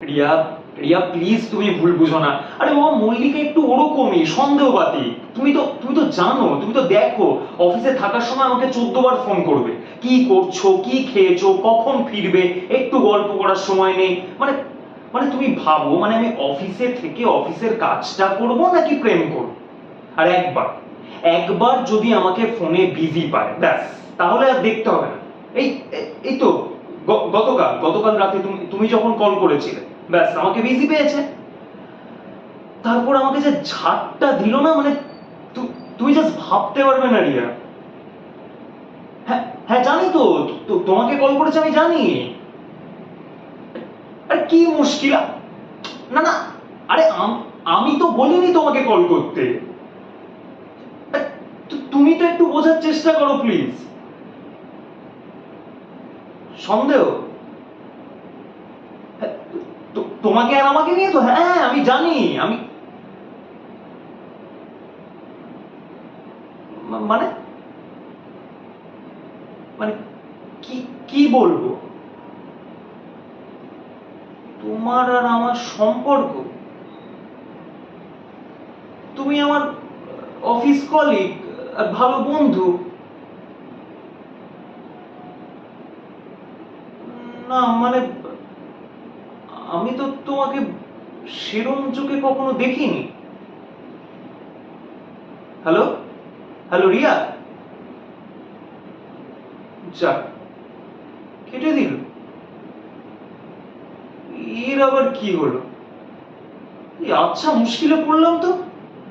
Riya, Riya please তুমি ভুল বুঝো না। আরে বাবা, মল্লিকা একটু ওরকমই সন্দেহবাদী। তুমি তো জানো, তুমি তো দেখো অফিসে থাকার সময় আমাকে 14 বার ফোন করবে, কি করছো, কি খেয়েছো, কখন ফিরবে, একটু গল্প করার সময় নেই। মানে মানে তুমি ভাবো, মানে আমি অফিসে থেকে অফিসের কাজটা করব নাকি প্রেম করব? আর একবার একবার যদি আমাকে ফোনে বিজি পায়, ব্যাস, তাহলে আর দেখতে হবে না। এই এই তো গতকাল রাতে তুমি যখন কল করেছিলে, ব্যাস আমাকে বিজি পেয়েছে। তারপর আমাকে যে ঝাড়টা দিল না, মানে তুমি জাস্ট ভাবতে পারবে না রিয়া। হ্যাঁ হ্যাঁ জানি তো, তোমাকে কল করেছে আমি জানি। আরে কি মুশকিল, না না, আরে আমি তো বলিনি তোমাকে কল করতে। তুমি তো একটু বোঝার চেষ্টা করো প্লিজ। সন্দেহ? হ্যাঁ, তোমাকে আর আমাকে নিয়ে তো, হ্যাঁ আমি জানি। আমি মানে মানে কি কি বলবো? তোমার আর আমার সম্পর্ক? তুমি আমার অফিস কলিগ আর ভালো বন্ধু। না মানে আমি তো তোমাকে সেরম চোখে কখনো দেখিনি। Hello, hello Riya. যাক, কেটে দিল। এর আবার কি হলো? আচ্ছা, মুশকিলে পড়লাম তো।